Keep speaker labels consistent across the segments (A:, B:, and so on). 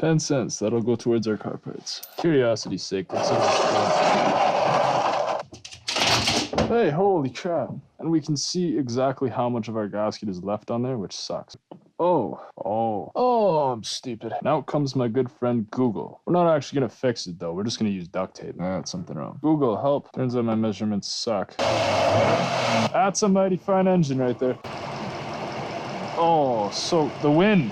A: 10 cents. That'll go towards our car parts. Curiosity's sake, let's hey, holy crap. And we can see exactly how much of our gasket is left on there, which sucks. Oh, I'm stupid. Now comes my good friend Google. We're not actually gonna fix it though. We're just gonna use duct tape. That's something wrong. Google, help. Turns out my measurements suck. That's a mighty fine engine right there. Oh, so the wind.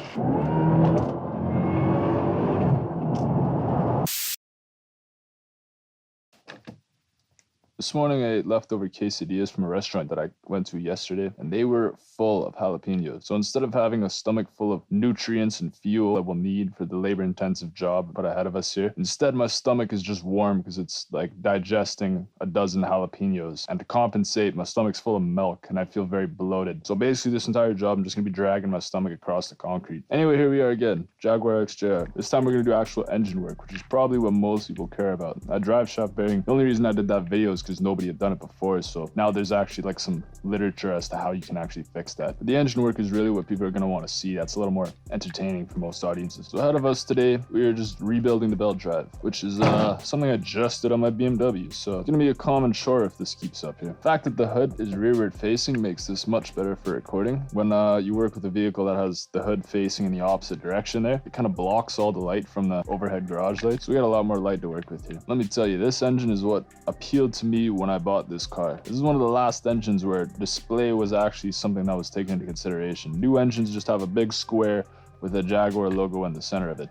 A: This morning I ate leftover quesadillas from a restaurant that I went to yesterday, and they were full of jalapenos. So instead of having a stomach full of nutrients and fuel that we'll need for the labor-intensive job put ahead of us here, instead my stomach is just warm because it's like digesting a dozen jalapenos. And to compensate, my stomach's full of milk and I feel very bloated. So basically this entire job, I'm just gonna be dragging my stomach across the concrete. Anyway, here we are again, Jaguar XJR. This time we're gonna do actual engine work, which is probably what most people care about. I drive shaft bearing. The only reason I did that video is because nobody had done it before, so now there's actually like some literature as to how you can actually fix that. But the engine work is really what people are going to want to see. That's a little more entertaining for most audiences. So ahead of us today, we are just rebuilding the belt drive, which is something I just did on my BMW, so it's going to be a common chore if this keeps up here. The fact that the hood is rearward facing makes this much better for recording. When you work with a vehicle that has the hood facing in the opposite direction there, it kind of blocks all the light from the overhead garage light, so we got a lot more light to work with here. Let me tell you, this engine is what appealed to me when I bought this car. This is one of the last engines where display was actually something that was taken into consideration. New engines just have a big square with a Jaguar logo in the center of it.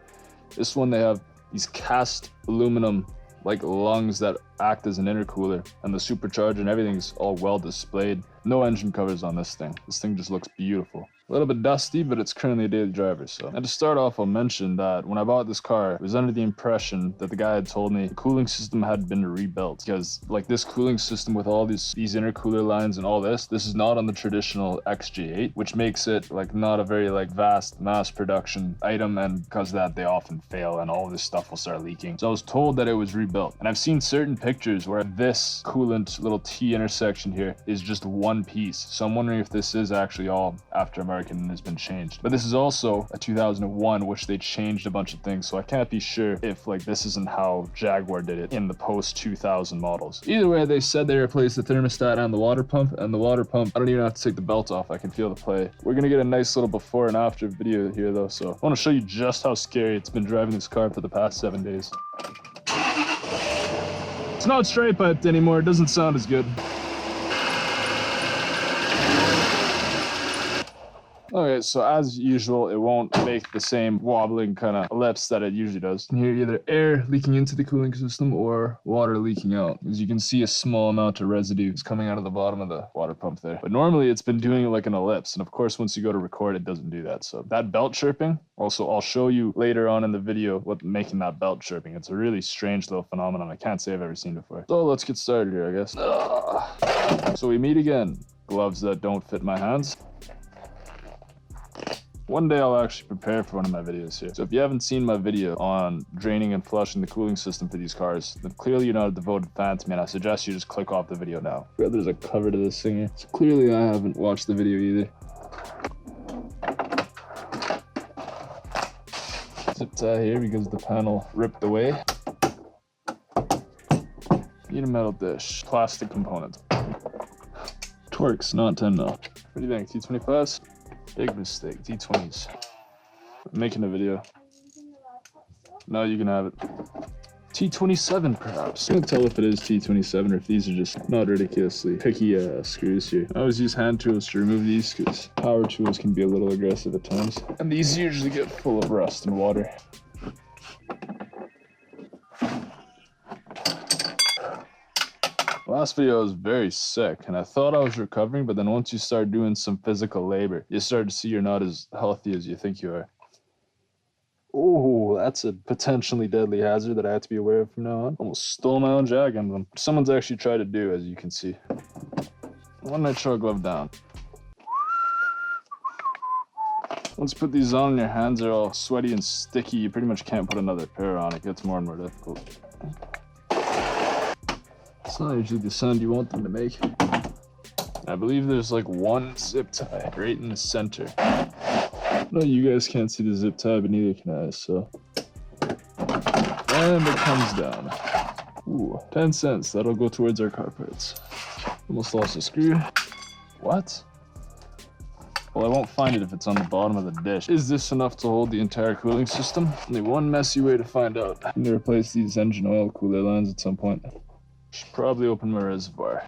A: This one, they have these cast aluminum like lungs that act as an intercooler, and the supercharger and everything's all well displayed. No engine covers on this thing. This thing just looks beautiful. A little bit dusty, but it's currently a daily driver, so. And to start off, I'll mention that when I bought this car, I was under the impression that the guy had told me the cooling system had been rebuilt, because like this cooling system with all these intercooler lines and all this is not on the traditional XJ8, which makes it like not a very like vast mass production item, and because of that they often fail and all this stuff will start leaking. So I was told that it was rebuilt, and I've seen certain pictures where this coolant little T intersection here is just one piece. So I'm wondering if this is actually all aftermarket and has been changed. But this is also a 2001, which they changed a bunch of things, so I can't be sure if like this isn't how Jaguar did it in the post 2000 models. Either way, they said they replaced the thermostat and the water pump, and the water pump, I don't even have to take the belt off, I can feel the play. We're gonna get a nice little before and after video here though, so I want to show you just how scary it's been driving this car for the past 7 days. It's not straight piped anymore, it doesn't sound as good. Okay, so as usual, it won't make the same wobbling kind of ellipse that it usually does. You hear either air leaking into the cooling system or water leaking out. As you can see, a small amount of residue is coming out of the bottom of the water pump there. But normally it's been doing it like an ellipse. And of course, once you go to record, it doesn't do that. So that belt chirping, also I'll show you later on in the video what making that belt chirping. It's a really strange little phenomenon I can't say I've ever seen before. So let's get started here, I guess. So we meet again. Gloves that don't fit my hands. One day I'll actually prepare for one of my videos here. So if you haven't seen my video on draining and flushing the cooling system for these cars, then clearly you're not a devoted fan to me, and I suggest you just click off the video now. There's a cover to this thing here. So clearly I haven't watched the video either. Zip tie here because the panel ripped away. Need a metal dish. Plastic component. Twerks, not 10 mil. What do you think, T25s? Big mistake, T20s. I'm making a video. No, you can have it. T27 perhaps. I can't tell if it is T27 or if these are just not ridiculously picky screws here. I always use hand tools to remove these because power tools can be a little aggressive at times. And these usually get full of rust and water. Last video was very sick, and I thought I was recovering, but then once you start doing some physical labor, you start to see you're not as healthy as you think you are. Oh, that's a potentially deadly hazard that I have to be aware of from now on. Almost stole my own Jag emblem. Someone's actually tried to do, as you can see. One nitrile glove down. Once you put these on and your hands are all sweaty and sticky, you pretty much can't put another pair on. It gets more and more difficult. It's not usually the sound you want them to make. I believe there's like one zip tie right in the center. No, you guys can't see the zip tie, but neither can I, so And it comes down. Ooh, 10 cents. That'll go towards our car parts. Almost lost a screw. What? Well, I won't find it if it's on the bottom of the dish. Is this enough to hold the entire cooling system? Only one messy way to find out. I need to replace these engine oil cooler lines at some point. Should probably open my reservoir.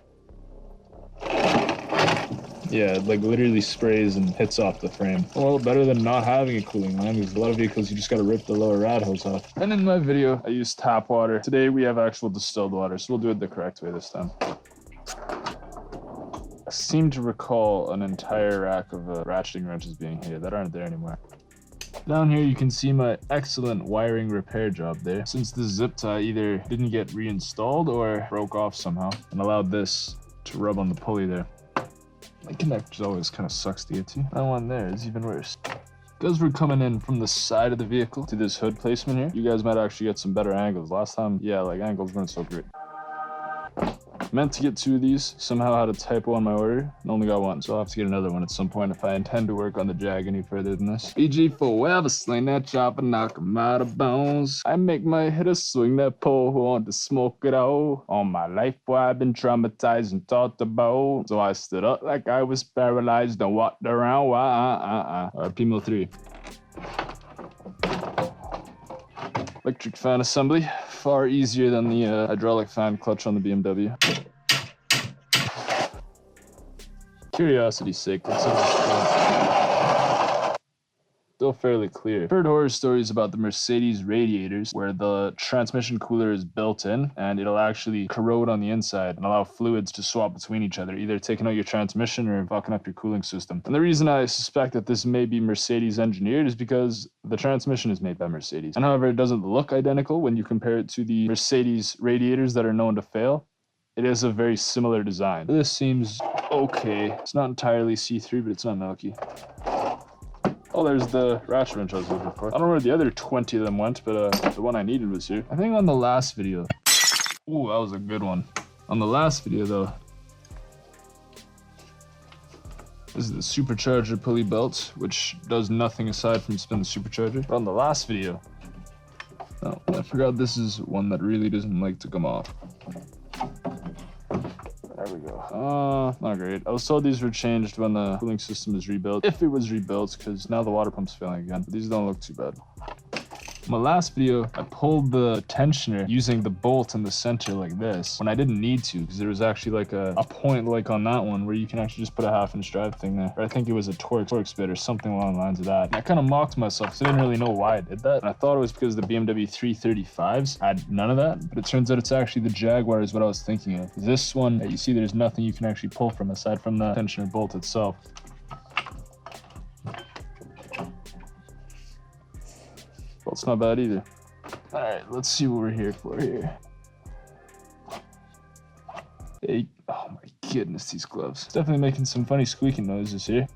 A: Yeah, it like literally sprays and hits off the frame. Well, better than not having a cooling line, because a lot of vehicles you just gotta rip the lower rad hose off. And in my video, I used tap water. Today we have actual distilled water, so we'll do it the correct way this time. I seem to recall an entire rack of ratcheting wrenches being here that aren't there anymore. Down here you can see my excellent wiring repair job there, since the zip tie either didn't get reinstalled or broke off somehow and allowed this to rub on the pulley there. My connectors always kind of sucks to get to. That one there is even worse. Because we're coming in from the side of the vehicle to this hood placement here, you guys might actually get some better angles. Last time, yeah, like angles weren't so great. Meant to get 2 of these, somehow had a typo on my order, and only got 1, so I'll have to get another one at some point if I intend to work on the Jag any further than this. BG forever, sling that chopper, knock 'em out of bones. I make my hitters swing that pole, who want to smoke it all. All my life, boy, I've been traumatized and taught to bow. So I stood up like I was paralyzed and walked around, P-Mill 3. Electric fan assembly, far easier than the hydraulic fan clutch on the BMW. Curiosity's sake, let's still fairly clear. I've heard horror stories about the Mercedes radiators where the transmission cooler is built in and it'll actually corrode on the inside and allow fluids to swap between each other, either taking out your transmission or fucking up your cooling system. And the reason I suspect that this may be Mercedes engineered is because the transmission is made by Mercedes. And however, it doesn't look identical when you compare it to the Mercedes radiators that are known to fail. It is a very similar design. This seems okay. It's not entirely see-through, but it's not milky. Oh, there's the ratchet wrench I was looking for. I don't know where the other 20 of them went, but the one I needed was here. I think on the last video. Ooh, that was a good one. On the last video, though, this is the Supercharger pulley belt, which does nothing aside from spin the Supercharger. But on the last video, oh, I forgot this is one that really doesn't like to come off. There we go. Not great. I was told these were changed when the cooling system is rebuilt. If it was rebuilt, because now the water pump's failing again. But these don't look too bad. In my last video, I pulled the tensioner using the bolt in the center like this when I didn't need to, because there was actually like a point like on that one where you can actually just put a 1/2-inch drive thing there. Or I think it was a torque bit or something along the lines of that. And I kind of mocked myself because I didn't really know why I did that. And I thought it was because the BMW 335s had none of that, but it turns out it's actually the Jaguar is what I was thinking of. This one, you see there's nothing you can actually pull from aside from the tensioner bolt itself. Well, it's not bad either. All right, let's see what we're here for here. Hey, oh my goodness, these gloves. It's definitely making some funny squeaking noises here.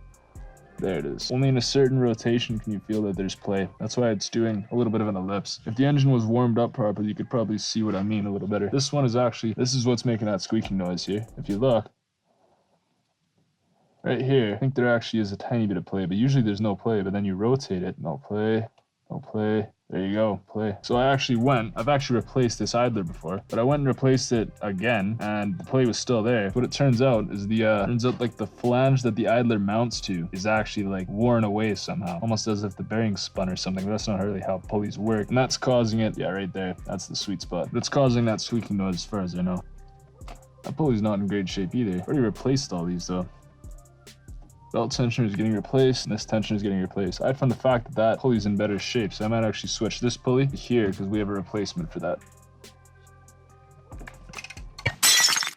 A: There it is. Only in a certain rotation can you feel that there's play. That's why it's doing a little bit of an ellipse. If the engine was warmed up properly, you could probably see what I mean a little better. This one is actually, this is what's making that squeaking noise here. If you look, right here, I think there actually is a tiny bit of play, but usually there's no play, but then you rotate it, no play. No play. There you go, play. So I've actually replaced this idler before, but I went and replaced it again, and the play was still there. What it turns out is like the flange that the idler mounts to is actually like worn away somehow, almost as if the bearing spun or something, but that's not really how pulleys work. And that's causing it, yeah, right there, that's the sweet spot. But it's causing that squeaking noise as far as I know. That pulley's not in great shape either. I already replaced all these though. Belt tensioner is getting replaced, and this tensioner is getting replaced. I found the fact that that pulley's in better shape, so I might actually switch this pulley to here because we have a replacement for that.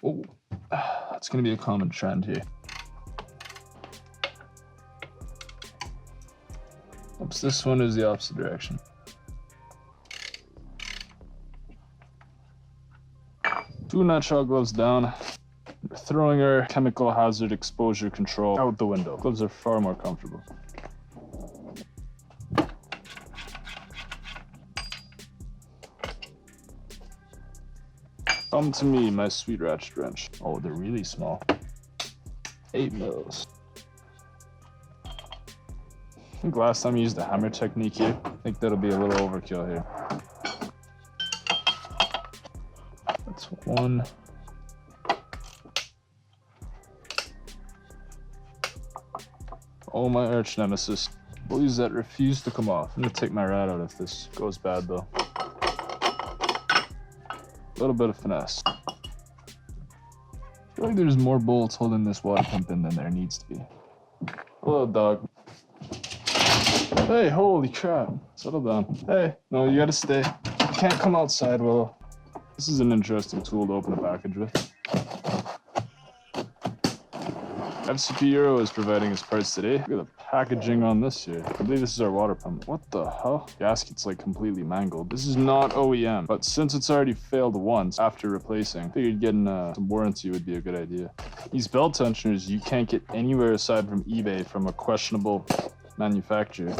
A: Oh, that's going to be a common trend here. Oops, this one is the opposite direction. Two nutshell gloves down. We're throwing our chemical hazard exposure control out the window. Gloves are far more comfortable. Come to me, my sweet ratchet wrench. Oh, they're really small. 8 mils. I think last time I used the hammer technique here. I think that'll be a little overkill here. one. Oh, my arch nemesis. Bullies that refuse to come off. I'm gonna take my rat out if this goes bad though. A little bit of finesse. I feel like there's more bolts holding this water pump in than there needs to be. Hello, dog. Hey, holy crap. Settle down. Hey, no, you gotta stay. You can't come outside, Willow. This is an interesting tool to open a package with. FCP Euro is providing us parts today. Look at the packaging on this here. I believe this is our water pump. What the hell? Gasket's like completely mangled. This is not OEM, but since it's already failed once after replacing, I figured getting some warranty would be a good idea. These belt tensioners you can't get anywhere aside from eBay from a questionable manufacturer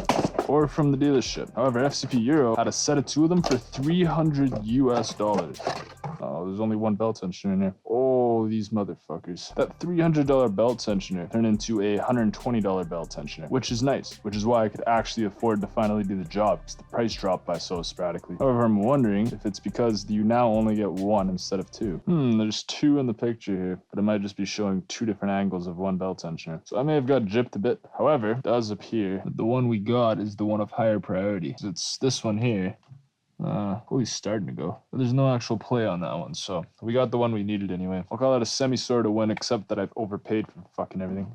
A: or from the dealership. However, FCP Euro had a set of 2 of them for $300 US. Oh, there's only one belt tensioner in here. Oh, these motherfuckers. That $300 belt tensioner turned into a $120 belt tensioner, which is nice, which is why I could actually afford to finally do the job, because the price dropped by so sporadically. However, I'm wondering if it's because you now only get 1 instead of 2. There's 2 in the picture here, but it might just be showing 2 different angles of one belt tensioner. So I may have got gypped a bit. However, it does appear that the one we got is the one of higher priority. So it's this one here. He's starting to go. But there's no actual play on that one, so we got the one we needed anyway. I'll call it a semi-sort of win, except that I've overpaid for fucking everything.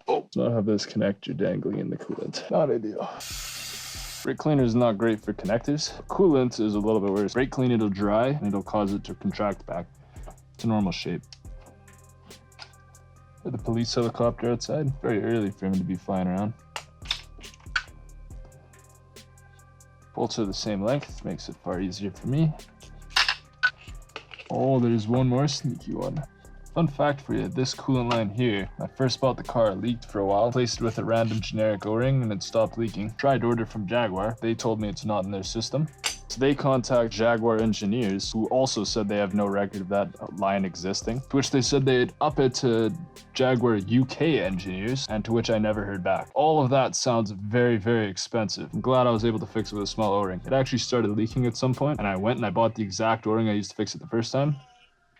A: Oh, so I have this connector dangling in the coolant. Not ideal. Brake cleaner is not great for connectors. Coolant is a little bit worse. Brake clean, it'll dry, and it'll cause it to contract back to normal shape. The police helicopter outside. Very early for him to be flying around. Bolts are the same length, makes it far easier for me. Oh, there's one more sneaky one. Fun fact for you, this coolant line here, when I first bought the car, it leaked for a while. Placed it with a random generic O-ring and it stopped leaking. Tried to order from Jaguar. They told me it's not in their system. So they contact Jaguar engineers, who also said they have no record of that line existing, to which they said they'd up it to Jaguar UK engineers, and to which I never heard back. All of that sounds very, very expensive. I'm glad I was able to fix it with a small O-ring. It actually started leaking at some point, and I went and I bought the exact O-ring I used to fix it the first time.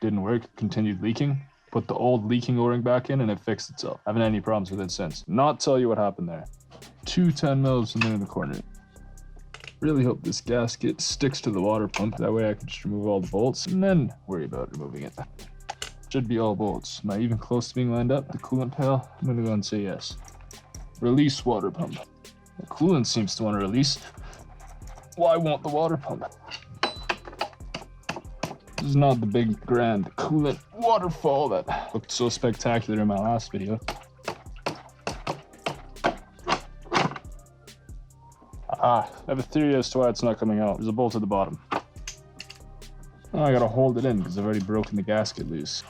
A: Didn't work, continued leaking. Put the old leaking O-ring back in and it fixed itself. I haven't had any problems with it since. Not tell you what happened there. 2 10mm in there in the corner. Really hope this gasket sticks to the water pump. That way I can just remove all the bolts and then worry about removing it. Should be all bolts. Am I even close to being lined up? The coolant pail? I'm gonna go and say yes. Release water pump. The coolant seems to want to release. Why won't the water pump? This is not the big grand coolant waterfall that looked so spectacular in my last video. I have a theory as to why it's not coming out. There's a bolt at the bottom. Oh, I gotta hold it in because I've already broken the gasket loose.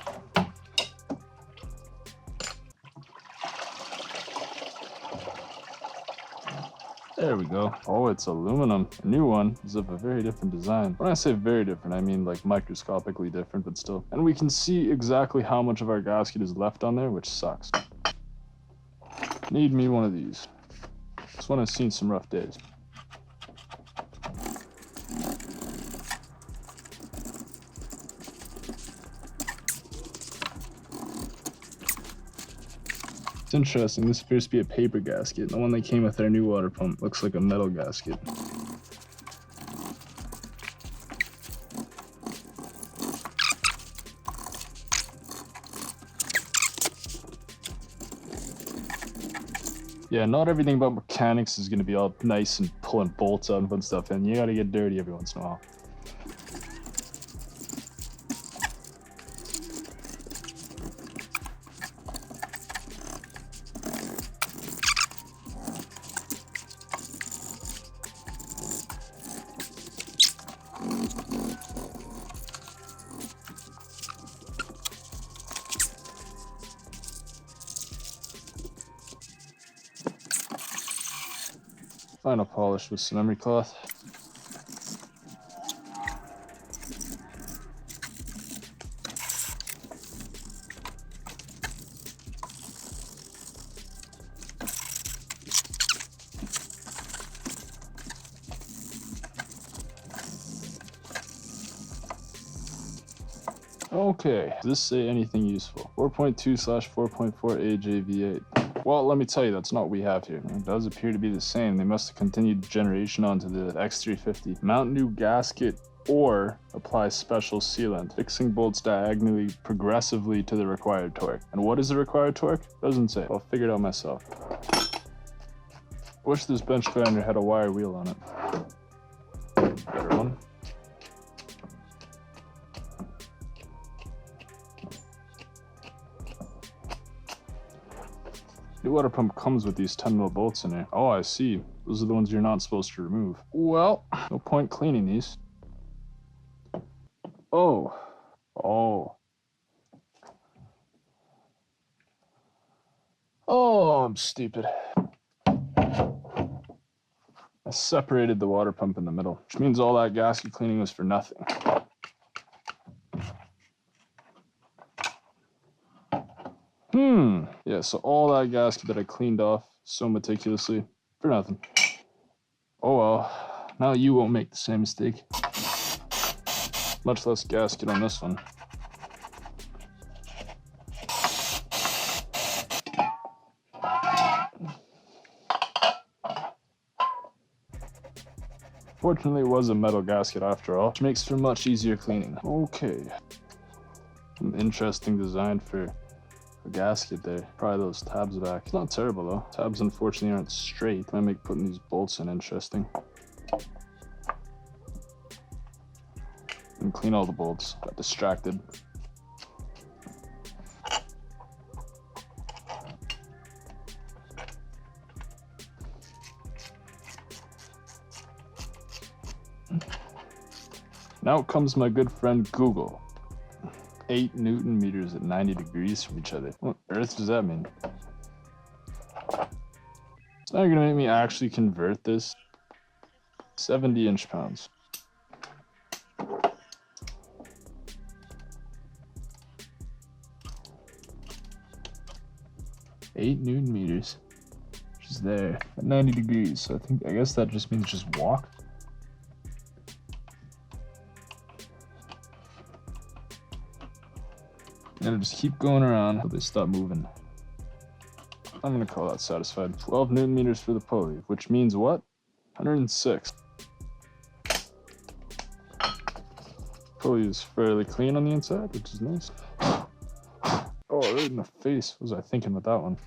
A: There we go. Oh, it's aluminum. A new one is of a very different design. When I say very different, I mean like microscopically different, but still. And we can see exactly how much of our gasket is left on there, which sucks. Need me one of these. This one has seen some rough days. It's interesting, this appears to be a paper gasket. The one that came with our new water pump looks like a metal gasket. Yeah, not everything about mechanics is going to be all nice and pulling bolts out and putting stuff in. You got to get dirty every once in a while. Final polish with some emery cloth. Okay, does this say anything useful? 4.2/4.4 AJV8. Well, let me tell you, that's not what we have here. It does appear to be the same. They must have continued generation onto the X350. Mount new gasket or apply special sealant, fixing bolts diagonally progressively to the required torque. And what is the required torque? Doesn't say. I'll figure it out myself. Wish this bench grinder had a wire wheel on it. Better one. The water pump comes with these 10mm bolts in there. Oh, I see. Those are the ones you're not supposed to remove. Well, no point cleaning these. Oh. Oh, I'm stupid. I separated the water pump in the middle, which means all that gasket cleaning was for nothing. Yeah, so all that gasket that I cleaned off so meticulously for nothing. Oh well, now you won't make the same mistake. Much less gasket on this one. Fortunately, it was a metal gasket after all, which makes for much easier cleaning. Okay. An interesting design for a gasket there. Probably those tabs back. It's not terrible though. Tabs unfortunately aren't straight. Might make putting these bolts in interesting. And clean all the bolts. Got distracted. Now comes my good friend Google. 8 Newton meters at 90 degrees from each other. What on earth does that mean? It's not gonna make me actually convert this. 70 inch-pounds. Eight Newton meters, which is there at 90 degrees. So I guess that just means just walk. And just keep going around until they stop moving. I'm gonna call that satisfied. 12 Newton meters for the pulley, which means what? 106. Pulley is fairly clean on the inside, which is nice. Oh, right in the face. What was I thinking with that one?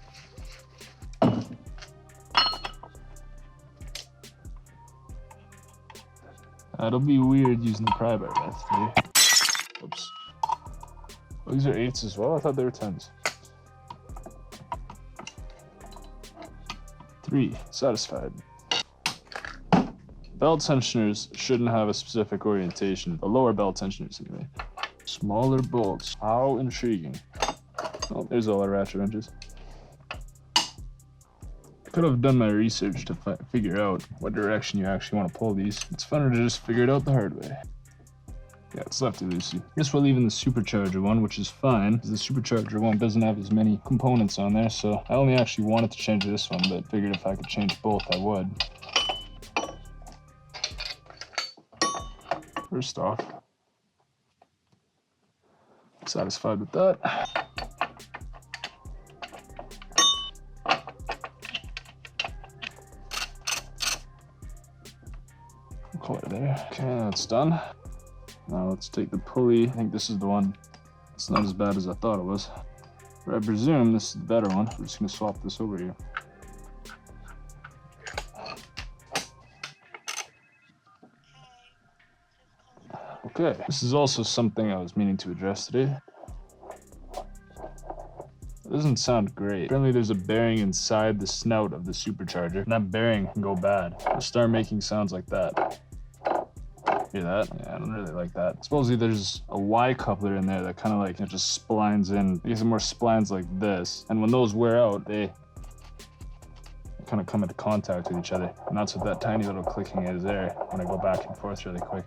A: That'll be weird using the pry bar method. Oops. Oh, these are 8s as well? I thought they were 10s. 3. Satisfied. Belt tensioners shouldn't have a specific orientation. The lower belt tensioners anyway. Smaller bolts. How intriguing. Oh, there's all our ratchet wrenches. Could have done my research to figure out what direction you actually want to pull these. It's funner to just figure it out the hard way. Yeah, it's lefty-loosey. Guess we're leaving the Supercharger one, which is fine, because the Supercharger one doesn't have as many components on there, so I only actually wanted to change this one, but figured if I could change both, I would. First off, satisfied with that. Call it there. Okay, that's done. Now let's take the pulley. I think this is the one. It's not as bad as I thought it was. But I presume this is the better one. We're just gonna swap this over here. Okay, this is also something I was meaning to address today. It doesn't sound great. Apparently there's a bearing inside the snout of the Supercharger, and that bearing can go bad. It'll start making sounds like that. Hear that? Yeah, I don't really like that. Supposedly there's a Y coupler in there that kind of like it just splines in. I guess more splines like this, and when those wear out, they kind of come into contact with each other, and that's what that tiny little clicking is there when I go back and forth really quick.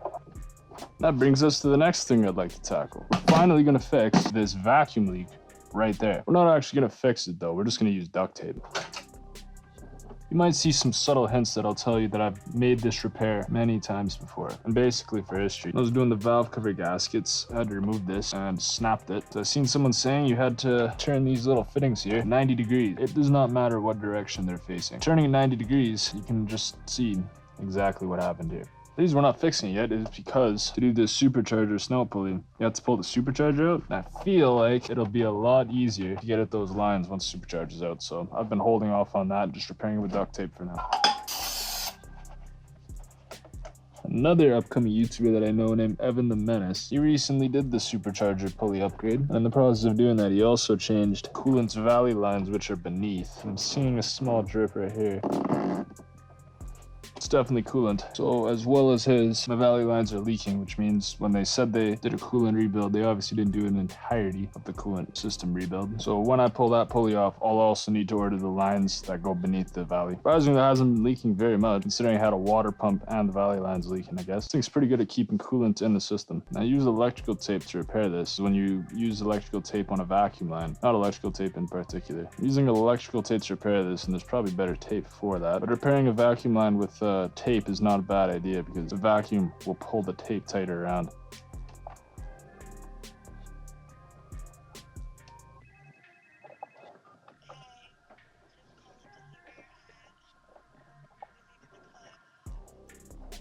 A: That brings us to the next thing I'd like to tackle. We're finally gonna fix this vacuum leak right there. We're not actually gonna fix it though. We're just gonna use duct tape. You might see some subtle hints that I'll tell you that I've made this repair many times before. And basically for history, I was doing the valve cover gaskets, I had to remove this and snapped it. So I've seen someone saying you had to turn these little fittings here 90 degrees. It does not matter what direction they're facing. Turning it 90 degrees, you can just see exactly what happened here. The reason we're not fixing it yet is because to do this supercharger snout pulley, you have to pull the supercharger out. And I feel like it'll be a lot easier to get at those lines once the supercharger's out. So I've been holding off on that, just repairing it with duct tape for now. Another upcoming YouTuber that I know named Evan the Menace, he recently did the supercharger pulley upgrade. And in the process of doing that, he also changed Coolant's valley lines, which are beneath. I'm seeing a small drip right here. It's definitely coolant. So as well as my valley lines are leaking, which means when they said they did a coolant rebuild, they obviously didn't do an entirety of the coolant system rebuild. So when I pull that pulley off, I'll also need to order the lines that go beneath the valley. Surprisingly, that hasn't been leaking very much, considering I had a water pump and the valley lines leaking, I guess. This thing's pretty good at keeping coolant in the system. And I use electrical tape to repair this. When you use electrical tape on a vacuum line, not electrical tape in particular. I'm using electrical tape to repair this, and there's probably better tape for that. But repairing a vacuum line with tape is not a bad idea because the vacuum will pull the tape tighter around.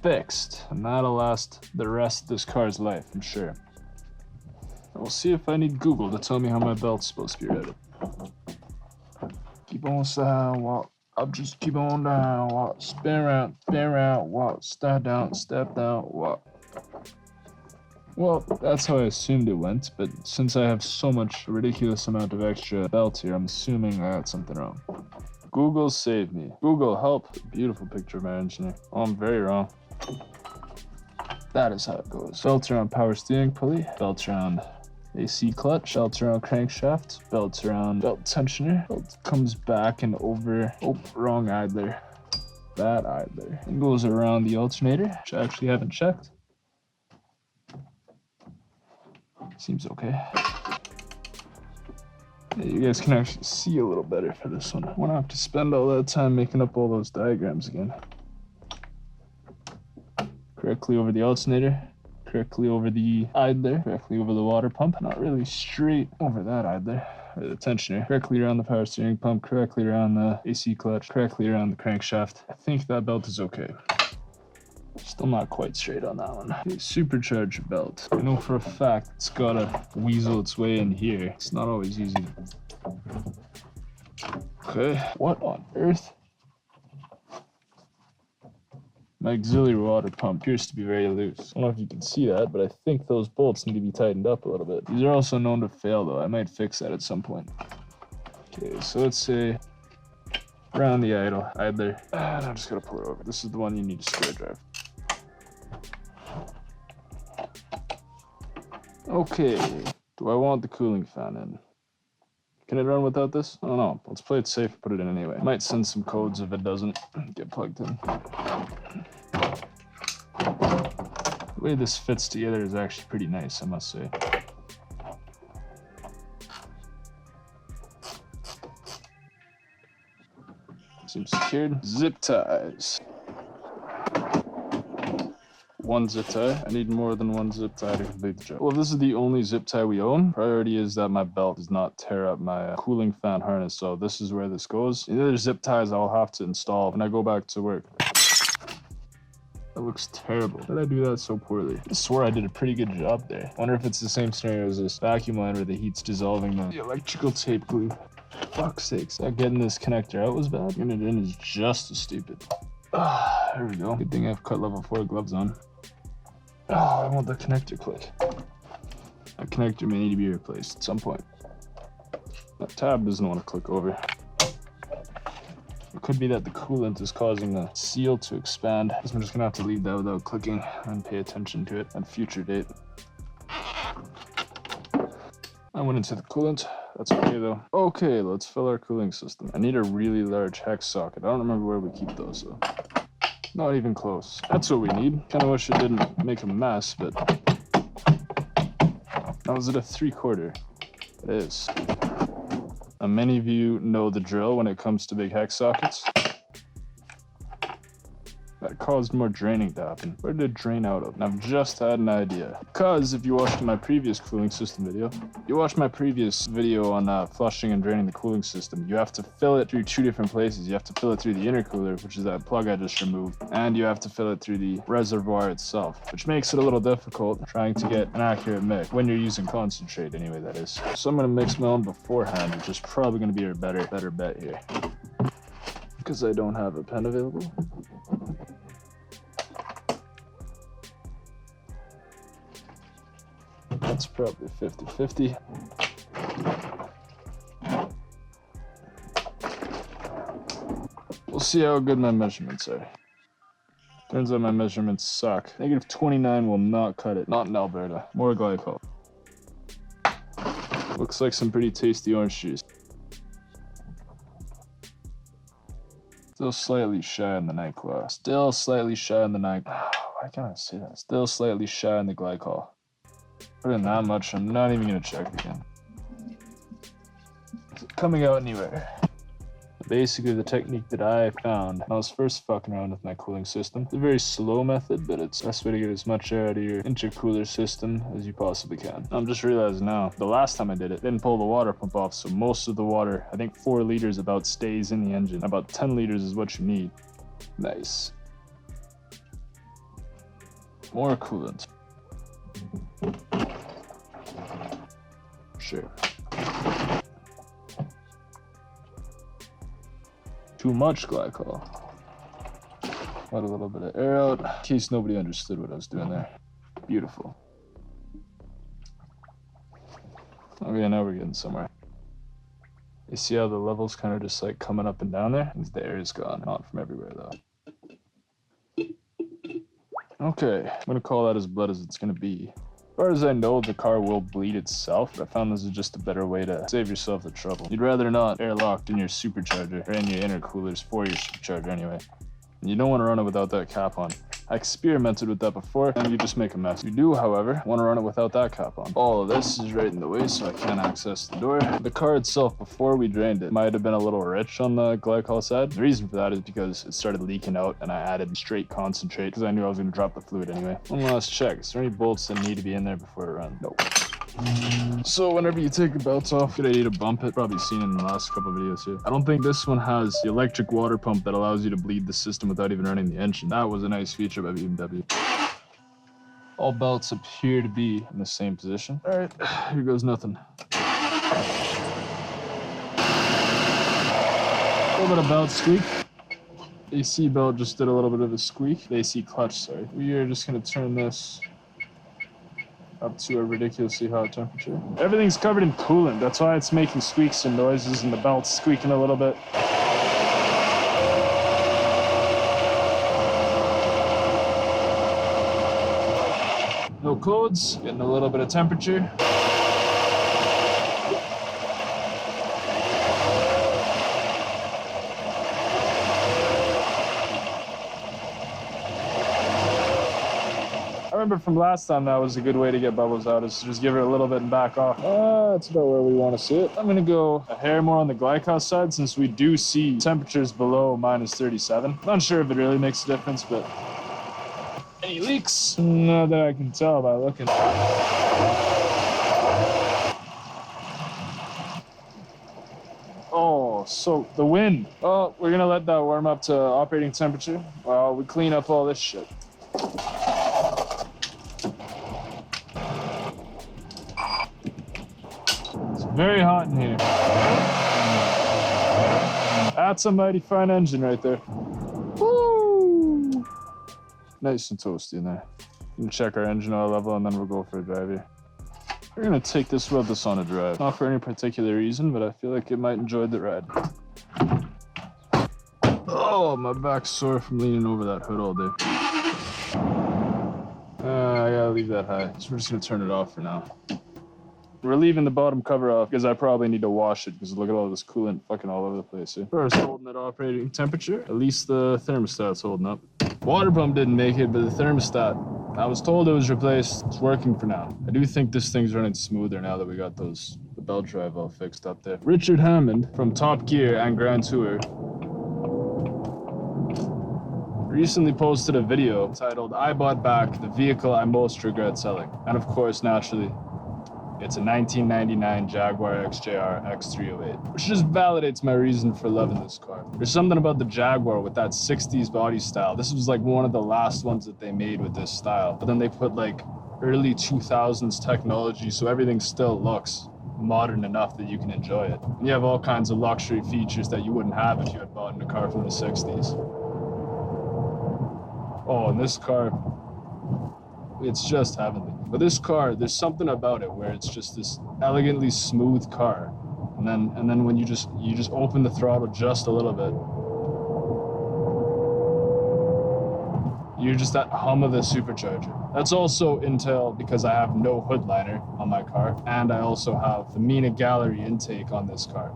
A: Fixed, and that'll last the rest of this car's life, I'm sure. And we'll see if I need Google to tell me how my belt's supposed to be ready. Keep on down, walk. I'll just keep on down, walk, spin around, walk, step down, walk. Well, that's how I assumed it went, but since I have so much ridiculous amount of extra belt here, I'm assuming I got something wrong. Google save me. Google help. Beautiful picture of my engineer. Oh, I'm very wrong. That is how it goes. Belt around power steering pulley, belt around AC clutch, belt around crankshaft, belt around belt tensioner, belt comes back and over, oh, wrong idler, that idler, and goes around the alternator, which I actually haven't checked. Seems okay. Yeah, you guys can actually see a little better for this one. I won't have to spend all that time making up all those diagrams again. Correctly over the alternator, correctly over the idler, correctly over the water pump, not really straight over that idler, or the tensioner, correctly around the power steering pump, correctly around the AC clutch, correctly around the crankshaft. I think that belt is okay. Still not quite straight on that one. Okay, supercharger belt. I know for a fact it's gotta weasel its way in here. It's not always easy. Okay, what on earth? My auxiliary water pump appears to be very loose. I don't know if you can see that, but I think those bolts need to be tightened up a little bit. These are also known to fail though. I might fix that at some point. Okay, so let's say around the idler. And I'm just gonna pull it over. This is the one you need to square drive. Okay, do I want the cooling fan in? Can it run without this? I don't know. Let's play it safe and put it in anyway. Might send some codes if it doesn't get plugged in. The way this fits together is actually pretty nice, I must say. Seems secured. Zip ties. One zip tie. I need more than one zip tie to complete the job. Well, if this is the only zip tie we own, priority is that my belt does not tear up my cooling fan harness. So this is where this goes. The other zip ties I'll have to install when I go back to work. That looks terrible. How did I do that so poorly? I swear I did a pretty good job there. Wonder if it's the same scenario as this vacuum line where the heat's dissolving the electrical tape glue. Fuck's sakes. Getting this connector out was bad. Getting it in is just as stupid. There we go. Good thing I have cut level 4 gloves on. Oh, I want the connector click. That connector may need to be replaced at some point. That tab doesn't want to click over. It could be that the coolant is causing the seal to expand. I guess I'm just gonna have to leave that without clicking and pay attention to it at a future date. I went into the coolant. That's okay though. Okay, let's fill our cooling system. I need a really large hex socket. I don't remember where we keep those though. Not even close. That's what we need. Kind of wish it didn't make a mess, but... Now, is it a 3/4? It is. Now, many of you know the drill when it comes to big hex sockets. that caused more draining to happen? Where did it drain out of? And I've just had an idea. Because if you watched my previous cooling system video, on flushing and draining the cooling system, you have to fill it through two different places. You have to fill it through the intercooler, which is that plug I just removed, and you have to fill it through the reservoir itself, which makes it a little difficult trying to get an accurate mix when you're using concentrate anyway, that is. So I'm going to mix my own beforehand, which is probably going to be a better bet here. Because I don't have a pen available. That's probably 50-50. We'll see how good my measurements are. Turns out my measurements suck. -29 will not cut it. Not in Alberta. More glycol. Looks like some pretty tasty orange juice. Still slightly shy on the nightclaw. Still slightly shy on the night. Why can't I say that? Still slightly shy on the glycol. Put in that much, I'm not even gonna check again. Is it coming out anywhere? Basically, the technique that I found when I was first fucking around with my cooling system. It's a very slow method, but it's the best way to get as much air out of your intercooler system as you possibly can. I'm just realizing now, the last time I did it, didn't pull the water pump off, so most of the water, I think 4 liters about stays in the engine. About 10 liters is what you need. Nice. More coolant. Sure. Too much glycol. Let a little bit of air out, in case nobody understood what I was doing there. Beautiful. Okay, now we're getting somewhere. You see how the level's kind of just like coming up and down there? The air is gone, not from everywhere though. Okay, I'm gonna call that as blood as it's gonna be. As far as I know, the car will bleed itself, but I found this is just a better way to save yourself the trouble. You'd rather not airlocked in your supercharger, or in your intercoolers for your supercharger anyway. And you don't want to run it without that cap on. I experimented with that before, and you just make a mess. You do, however, want to run it without that cap on. All of this is right in the way, so I can't access the door. The car itself, before we drained it, might have been a little rich on the glycol side. The reason for that is because it started leaking out, and I added straight concentrate, because I knew I was going to drop the fluid anyway. One last check. Is there any bolts that need to be in there before it runs? Nope. So whenever you take the belts off, good idea to bump it. Probably seen in the last couple of videos here. I don't think this one has the electric water pump that allows you to bleed the system without even running the engine. That was a nice feature by BMW. All belts appear to be in the same position. All right, here goes nothing. A little bit of belt squeak. AC belt just did a little bit of a squeak. The AC clutch, sorry. We are just gonna turn this up to a ridiculously hot temperature. Everything's covered in coolant. That's why it's making squeaks and noises, and the belt's squeaking a little bit. No codes, getting a little bit of temperature. I remember from last time that was a good way to get bubbles out, is to just give it a little bit and back off. That's about where we want to see it. I'm going to go a hair more on the glycol side, since we do see temperatures below -37. Not sure if it really makes a difference, but any leaks? Not that I can tell by looking. Oh, so the wind. Oh, we're going to let that warm up to operating temperature while we clean up all this shit. Very hot in here. That's a mighty fine engine right there. Woo! Nice and toasty in there. We can check our engine oil level and then we'll go for a drive here. We're gonna take this, rub this on a drive. Not for any particular reason, but I feel like it might enjoy the ride. Oh, my back's sore from leaning over that hood all day. I gotta leave that high. So we're just gonna turn it off for now. We're leaving the bottom cover off because I probably need to wash it, because look at all this coolant fucking all over the place here. First, holding at operating temperature. At least the thermostat's holding up. Water pump didn't make it, but the thermostat, I was told it was replaced. It's working for now. I do think this thing's running smoother now that we got the belt drive all fixed up there. Richard Hammond from Top Gear and Grand Tour recently posted a video titled "I Bought Back the Vehicle I Most Regret Selling." And of course, naturally, it's a 1999 Jaguar XJR X308, which just validates my reason for loving this car. There's something about the Jaguar with that 60s body style. This was like one of the last ones that they made with this style. But then they put like early 2000s technology, so everything still looks modern enough that you can enjoy it. And you have all kinds of luxury features that you wouldn't have if you had bought in a car from the 60s. Oh, and this car, it's just heavenly. But this car, there's something about it where it's just this elegantly smooth car. And then when you just open the throttle just a little bit, you're just that hum of the supercharger. That's also entailed because I have no hood liner on my car, and I also have the Mina gallery intake on this car,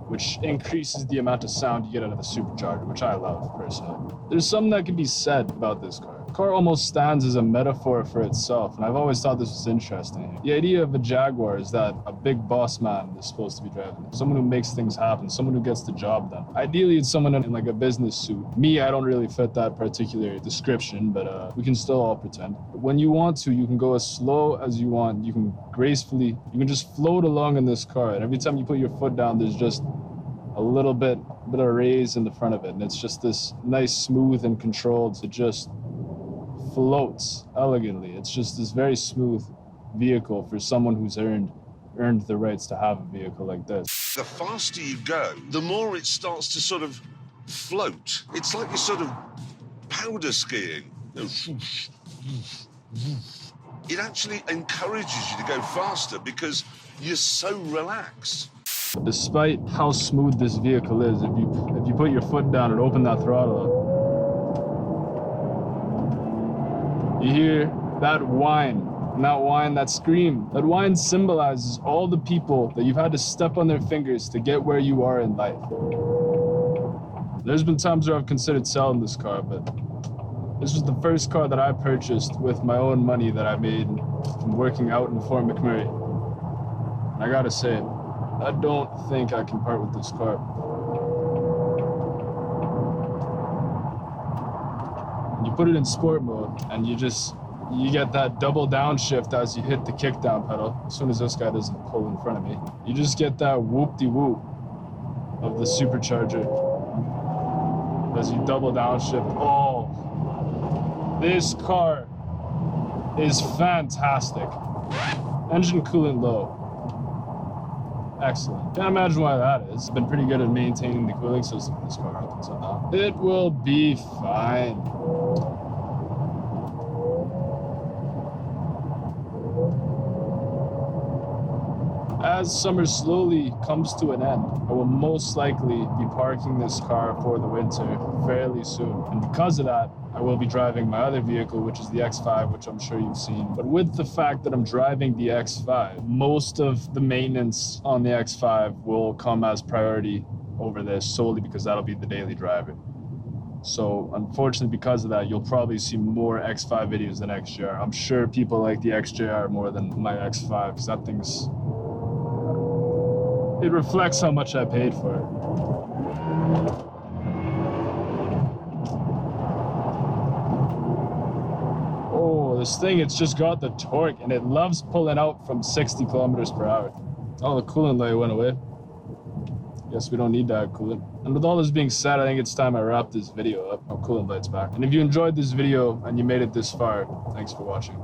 A: which increases the amount of sound you get out of the supercharger, which I love personally. There's something that can be said about this car. The car almost stands as a metaphor for itself, and I've always thought this was interesting. The idea of a Jaguar is that a big boss man is supposed to be driving it. Someone who makes things happen, someone who gets the job done. Ideally, it's someone in like a business suit. Me, I don't really fit that particular description, but we can still all pretend. When you want to, you can go as slow as you want. You can gracefully, you can just float along in this car, and every time you put your foot down, there's just a little bit of raise in the front of it, and it's just this nice, smooth and controlled. It just floats elegantly. It's just this very smooth vehicle for someone who's earned the rights to have a vehicle like this.
B: The faster you go, the more it starts to sort of float. It's like you're sort of powder skiing. It actually encourages you to go faster because you're so relaxed.
A: Despite how smooth this vehicle is, if you put your foot down and open that throttle up, you hear that whine, and that scream. That whine symbolizes all the people that you've had to step on their fingers to get where you are in life. There's been times where I've considered selling this car, but this was the first car that I purchased with my own money that I made from working out in Fort McMurray. And I gotta say, I don't think I can part with this car. You put it in sport mode, and you get that double downshift as you hit the kick down pedal. As soon as this guy doesn't pull in front of me, you just get that whoop-de-whoop of the supercharger as you double downshift. Oh, this car is fantastic. Engine coolant low. Excellent. Can't imagine why that is. Been pretty good at maintaining the cooling system in this car up until now. It will be fine. As summer slowly comes to an end, I will most likely be parking this car for the winter fairly soon. And because of that, I will be driving my other vehicle, which is the X5, which I'm sure you've seen. But with the fact that I'm driving the X5, most of the maintenance on the X5 will come as priority over this, solely because that'll be the daily driver. So unfortunately, because of that, you'll probably see more X5 videos than XJR. I'm sure people like the XJR more than my X5, because that thing's... it reflects how much I paid for it. Oh, this thing, it's just got the torque, and it loves pulling out from 60 kilometers per hour. Oh, the coolant light went away. Guess we don't need to add coolant. And with all this being said, I think it's time I wrap this video up. Oh, coolant light's back. And if you enjoyed this video and you made it this far, thanks for watching.